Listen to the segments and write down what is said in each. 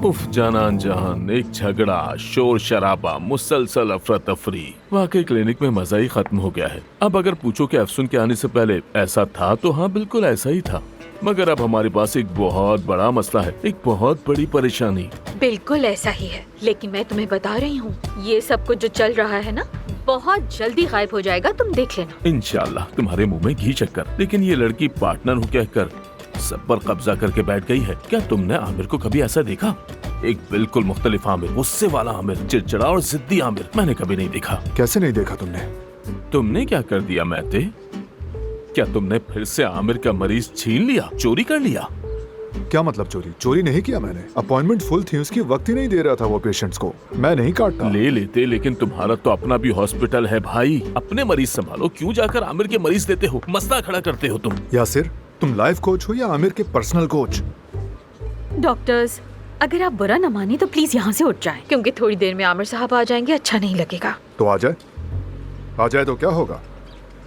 उफ जानान जहान, एक झगड़ा, शोर शराबा, मुसलसल अफरा तफरी। वाकई क्लिनिक में मजा ही खत्म हो गया है। अब अगर पूछो कि अफसून के आने से पहले ऐसा था तो हाँ, बिल्कुल ऐसा ही था। मगर अब हमारे पास एक बहुत बड़ा मसला है, एक बहुत बड़ी परेशानी। बिल्कुल ऐसा ही है, लेकिन मैं तुम्हें बता रही हूँ, ये सब कुछ जो चल रहा है ना, बहुत जल्दी गायब हो जाएगा, तुम देख लेना। इंशाल्लाह। तुम्हारे मुंह में घी चक्कर। लेकिन ये लड़की पार्टनर हूँ कहकर सब पर कब्जा करके बैठ गई है। क्या तुमने आमिर को कभी ऐसा देखा? एक बिल्कुल मुख्तलिफ आमिर, गुस्से वाला आमिर, चिड़चिड़ा और जिद्दी आमिर मैंने कभी नहीं देखा। कैसे नहीं देखा तुमने? तुमने क्या कर दिया मैते? क्या तुमने फिर से आमिर का मरीज छीन लिया, चोरी कर लिया? क्या मतलब चोरी? चोरी नहीं किया मैंने। अपॉइंटमेंट फुल थी, उसकी वक्त ही नहीं दे रहा था वो पेशेंट्स को। मैं नहीं काटता। ले लेते, लेकिन तुम्हारा तो अपना भी हॉस्पिटल है भाई। अपने मरीज संभालो, क्यों जाकर आमिर के मरीज देते हो, मसला खड़ा करते हो तुम। यासिर, तुम लाइफ कोच हो या आमिर के पर्सनल कोच? डॉक्टर्स, अगर आप बुरा न माने तो प्लीज यहाँ से उठ जाएं, क्योंकि थोड़ी देर में आमिर साहब आ जाएंगे, अच्छा नहीं लगेगा। तो आ जाए। आ जाए तो क्या होगा?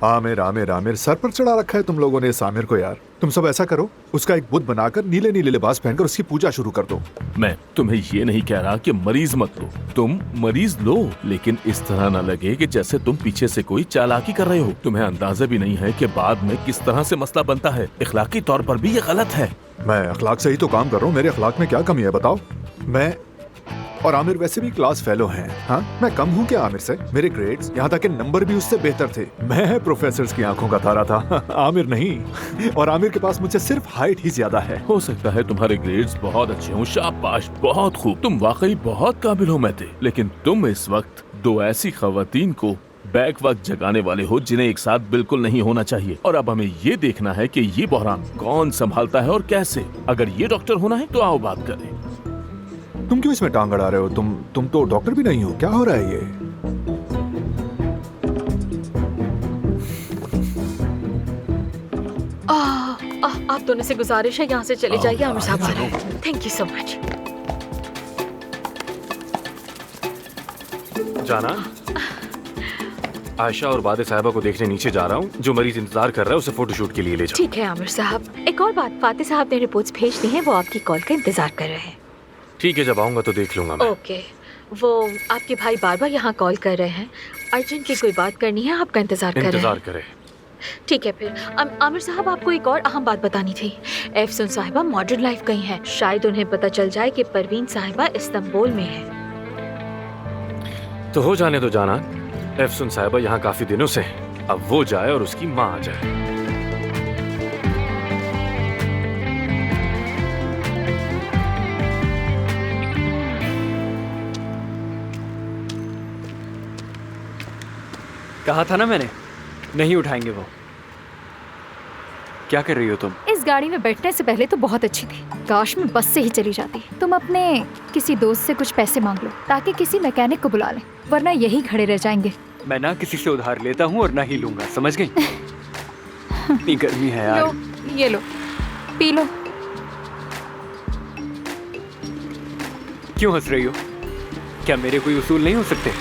आमिर आमिर आमिर सर पर चढ़ा रखा है तुम लोगों ने इस आमिर को। यार तुम सब ऐसा करो, उसका एक बुत बनाकर नीले नीले लिबास पहनकर उसकी पूजा शुरू कर दो। मैं तुम्हें ये नहीं कह रहा कि मरीज मत लो, तुम मरीज लो, लेकिन इस तरह न लगे कि जैसे तुम पीछे से कोई चालाकी कर रहे हो। तुम्हें अंदाजा भी नहीं है कि बाद में किस तरह से मसला बनता है। इखलाकी तौर पर भी ये गलत है। मैं अखलाक से ही तो काम कर रहा हूँ, मेरे अखलाक में क्या कमी है बताओ? मैं और आमिर वैसे भी क्लास फेलो हैं। हाँ, मैं कम हूँ क्या आमिर से? मेरे ग्रेड्स, यहाँ तक के नंबर भी उससे बेहतर थे। मैं प्रोफेसर्स की आंखों का तारा था, आमिर नहीं। और आमिर के पास मुझसे सिर्फ हाइट ही ज्यादा है। हो सकता है तुम्हारे ग्रेड्स बहुत अच्छे हों, शाबाश, बहुत खूब, तुम वाकई बहुत काबिल हो मैते, लेकिन तुम इस वक्त दो ऐसी खवातीन को बैक वक्त जगाने वाले हो जिन्हें एक साथ बिल्कुल नहीं होना चाहिए। और अब हमें ये देखना है कि ये बहरान कौन संभालता है और कैसे। अगर ये डॉक्टर होना है तो आओ बात करें। तुम क्यों इसमें टांग अड़ा रहे हो? तुम तो डॉक्टर भी नहीं हो। क्या हो रहा है ये? आप दोनों से गुजारिश है, यहाँ से चले जाइए, आमिर साहब आ रहे हैं। Thank you so much. जाना, आयशा और बादे साहिबा को देखने नीचे जा रहा हूँ। जो मरीज इंतजार कर रहा है उसे फोटोशूट के लिए ले जाओ। ठीक है आमिर साहब। एक और बात, फाते साहब ने रिपोर्ट्स भेज दी हैं, वो आपकी कॉल का इंतजार कर रहे हैं। ठीक है, जब आऊंगा तो देख लूंगा मैं। ओके, वो आपके भाई बार बार यहाँ कॉल कर रहे हैं, अर्जेंट की कोई बात करनी है, आपका इंतजार करे। ठीक है फिर। आमिर साहब, आपको एक और अहम बात बतानी थी। एफसून साहिबा मॉडर्न लाइफ गई हैं, शायद उन्हें पता चल जाए कि परवीन साहिबा इस्तांबुल में है। तो हो जाने दो जाना, एफसून साहिबा यहाँ काफी दिनों से है। अब वो जाए और उसकी माँ आ जाए। कहा था ना मैंने, नहीं उठाएंगे वो। क्या कर रही हो तुम? इस गाड़ी में बैठने से पहले तो बहुत अच्छी थी, काश मैं बस से ही चली जाती। तुम अपने किसी दोस्त से कुछ पैसे मांग लो ताकि किसी मैकेनिक को बुला लें, वरना यही खड़े रह जाएंगे। मैं ना किसी से उधार लेता हूँ और ना ही लूंगा, समझ गई? इतनी गर्मी है यार। लो, ये लो, पी लो। क्यों हंस रही हो? क्या मेरे कोई उसूल नहीं हो सकते?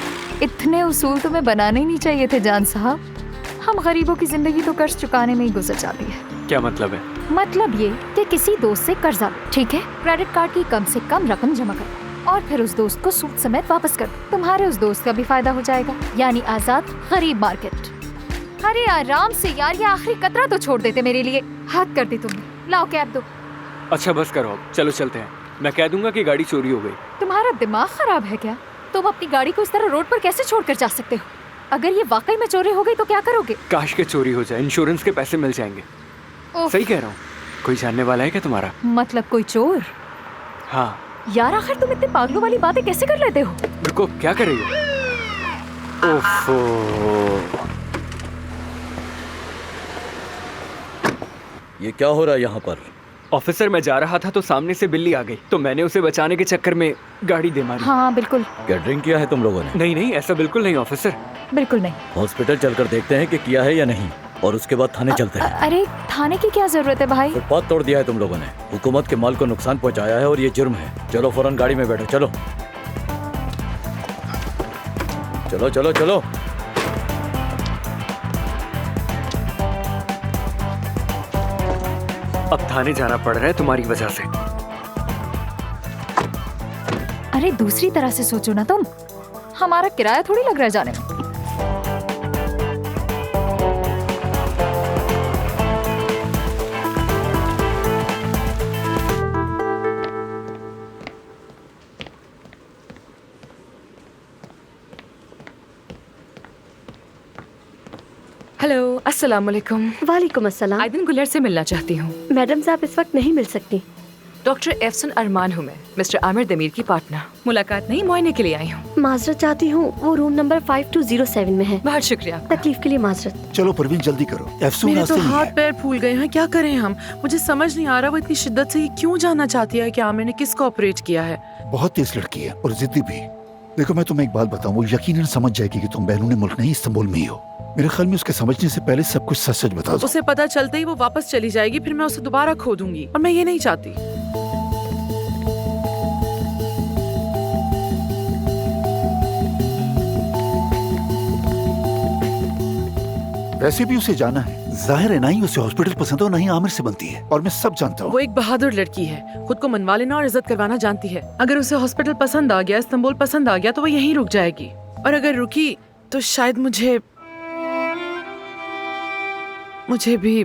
इतने उसूल तुम्हें बनाने ही नहीं चाहिए थे जान साहब। हम गरीबों की जिंदगी तो कर्ज चुकाने में ही गुजर जाती है। क्या मतलब है? मतलब ये कि किसी दोस्त से कर्जा लो, ठीक है? क्रेडिट कार्ड की कम से कम रकम जमा करो और फिर उस दोस्त को सूद समेत वापस कर दो। तुम्हारे उस दोस्त का भी फायदा हो जाएगा, यानी आजाद गरीब मार्केट। अरे आराम से यार, ये आखिरी कतरा तो छोड़ देते मेरे लिए। हाथ कर दी तुमने। लाओ कैब दो। अच्छा बस करो, चलो चलते हैं। मैं कह दूंगा कि गाड़ी चोरी हो गई। तुम्हारा दिमाग खराब है क्या? तुम अपनी गाड़ी को इस तरह रोड पर कैसे छोड़कर जा सकते हो? अगर ये वाकई में चोरी हो गई तो क्या करोगे? काश के चोरी हो जाए, इंश्योरेंस के पैसे मिल जाएंगे। सही कह रहा हूँ। कोई जानने वाला है क्या तुम्हारा? मतलब कोई चोर? हाँ। यार आखिर तुम इतने पागलों वाली बातें कैसे कर लेते हो? रुको, क्या कर रही हो? ओफो। ये क्या हो रहा है यहाँ पर? ऑफिसर, मैं जा रहा था तो सामने से बिल्ली आ गई, तो मैंने उसे बचाने के चक्कर में गाड़ी दे मारी। हाँ बिल्कुल। क्या ड्रिंक किया है तुम लोगों ने? नहीं नहीं, ऐसा बिल्कुल नहीं ऑफिसर। बिल्कुल नहीं। हॉस्पिटल चलकर देखते हैं कि किया है या नहीं, और उसके बाद थाने चलते हैं। अरे थाने की क्या जरूरत है भाई? फुटपाथ तोड़ दिया है तुम लोगों ने, हुकूमत के माल को नुकसान पहुँचाया है और ये जुर्म है। चलो फौरन गाड़ी में बैठो, चलो चलो चलो चलो। अब थाने जाना पड़ रहा है तुम्हारी वजह से। अरे दूसरी तरह से सोचो ना तुम, हमारा किराया थोड़ी लग रहा है जाने में। हेलो, अस्सलाम वालेकुम। वालेकुम अस्सलाम। आयदन गुलर से मिलना चाहती हूँ। मैडम साहब इस वक्त नहीं मिल सकती। डॉक्टर एफसन अरमान हूँ मैं, मिस्टर आमिर दमीर की पार्टनर। मुलाकात नहीं, मुआयने के लिए आई हूँ। माजरत चाहती हूँ, वो रूम नंबर 5207 में है। बहुत शुक्रिया। तकलीफ के लिए माजरत। चलो परवीन जल्दी करो, एफसून मेरे तो रास्ते में हाथ है। पैर फूल गए हैं, क्या करें हम? मुझे समझ नहीं आ रहा वो इतनी शिद्दत से ये क्यों जानना चाहती है कि आमिर ने किसको ऑपरेट किया है। बहुत तेज लड़की है और जिद्दी भी। देखो मैं तुम्हें एक बात बताऊं, वो यकीनन समझ जाएगी कि तुम बैरून मुल्क नहीं इस्तांबुल में ही हो। मेरे ख्याल में उसके समझने से पहले सब कुछ सच सच बता दो। उसे पता चलते ही वो वापस चली जाएगी, फिर मैं उसे दोबारा खो दूंगी और मैं ये नहीं चाहती। वैसे भी उसे जाना है, जाहिर है ना ही उसे हॉस्पिटल पसंद हो ना ही आमिर से बनती है, और मैं सब जानता हूँ। वो एक बहादुर लड़की है, खुद को मनवा लेना और इज्जत करवाना जानती है। अगर उसे हॉस्पिटल पसंद आ गया, इस्तांबुल पसंद आ गया, तो वो यहीं रुक जाएगी। और अगर रुकी तो शायद मुझे भी।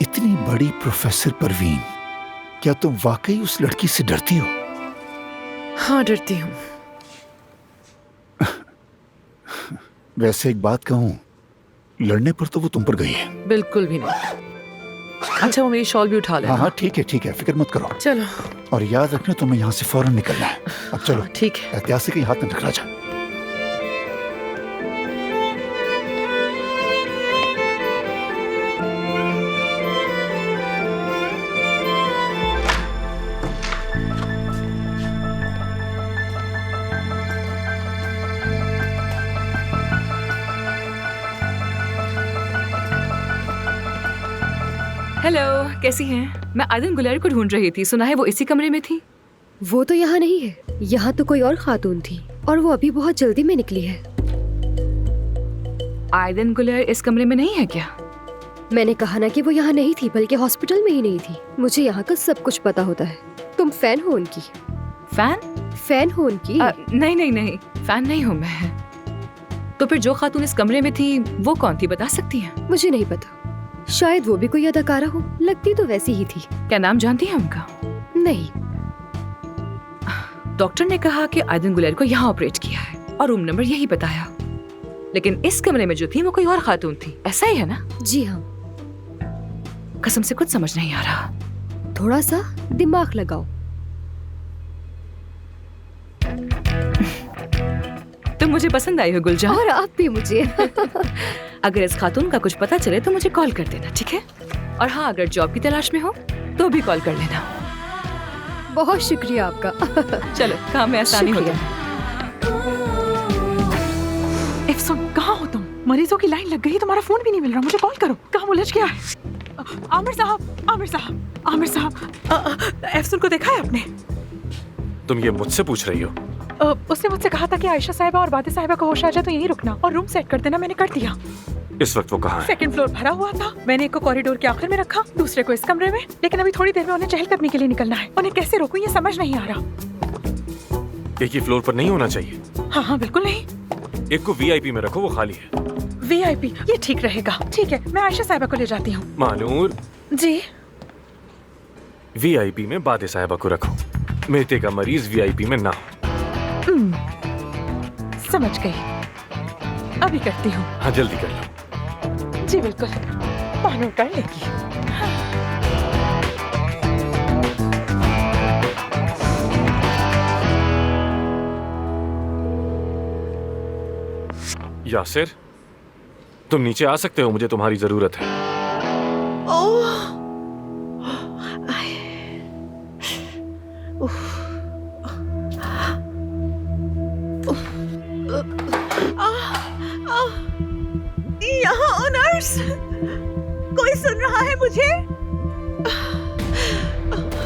इतनी बड़ी प्रोफेसर परवीन, क्या तुम वाकई उस लड़की से डरती हो? हाँ, डरती हूँ। वैसे एक बात कहूँ, लड़ने पर तो वो तुम पर गई है। बिल्कुल भी नहीं। अच्छा, वो मेरी शॉल भी उठा लेना। हाँ हाँ ठीक है, फिक्र मत करो। चलो। और याद रखना तुम्हें यहाँ से फौरन निकलना है। अब चलो। ठीक है। एहतियात से कहीं हाथ न टकरा जाए। हेलो, कैसी हैं? मैं आयदन गुलर को ढूंढ रही थी, सुना है वो इसी कमरे में थी। वो तो यहाँ नहीं है, यहाँ तो कोई और खातून थी और वो अभी बहुत जल्दी में निकली है। आयदन गुलर इस कमरे में नहीं है क्या? मैंने कहा ना कि वो यहाँ नहीं थी, बल्कि हॉस्पिटल में ही नहीं थी। मुझे यहाँ का सब कुछ पता होता है। तुम फैन हो उनकी? फैन हो उनकी? नहीं, फैन नहीं हूँ मैं। तो फिर जो खातून इस कमरे में थी वो कौन थी, बता सकती हैं? मुझे नहीं पता, शायद वो भी कोई अदाकारा हो, लगती तो वैसी ही थी। क्या नाम जानती हैं उनका? नहीं। डॉक्टर ने कहा कि आयदन गुलर को यहाँ ऑपरेट किया है और रूम नंबर यही बताया, लेकिन इस कमरे में जो थी वो कोई और खातून थी, ऐसा ही है ना? जी हाँ। कसम से कुछ समझ नहीं आ रहा। थोड़ा सा दिमाग लगाओ। तुम मुझे पसंद आई हो गुलजार। और आप भी मुझे। अगर इस खातून का कुछ पता चले तो मुझे कॉल कर देना, ठीक है? और हाँ, अगर जॉब की तलाश में हो तो भी कॉल कर लेना। बहुत शुक्रिया आपका। चलो, काम में आसानी हो गई। एफसून, कहाँ हो तुम? मरीजों की लाइन लग गई, तुम्हारा फोन भी नहीं मिल रहा। मुझे कॉल करो। कहाँ उलझ गया है? आमिर साहब। एफसून को देखा है आपने? तुम ये मुझसे पूछ रही हो? उसने मुझसे कहा था कि आयशा साहिबा और बादे साहिबा को होश आ जाए तो यहीं रुकना और रूम सेट कर देना। मैंने कर दिया। इस वक्त वो कहाँ है? सेकंड फ्लोर भरा हुआ था। मैंने एक को कॉरिडोर के आखिर में रखा, दूसरे को इस कमरे में। लेकिन अभी थोड़ी देर में उन्हें चहलकदमी के लिए निकलना है। उन्हें कैसे रोकूं ये समझ नहीं आ रहा। एक ही फ्लोर पर नहीं होना चाहिए। हाँ, बिल्कुल नहीं। एक को वीआईपी में रखो, वो खाली है। वीआईपी, ये ठीक रहेगा। ठीक है, मैं आयशा साहिबा को ले जाती हूँ। मानूर जी। वीआईपी में बादे साहिबा को रखो, मेहते का मरीज वीआईपी में ना हो। समझ गई, अभी करती हूँ। हाँ, जल्दी कर लो। जी बिल्कुल, मानूर कर लेगी। यासिर, तुम नीचे आ सकते हो, मुझे तुम्हारी जरूरत है। यहाँ नर्स, कोई सुन रहा है मुझे?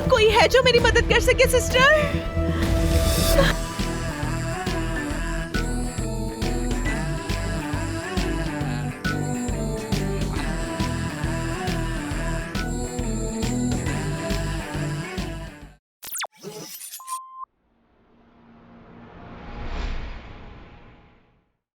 कोई है जो मेरी मदद कर सके सिस्टर?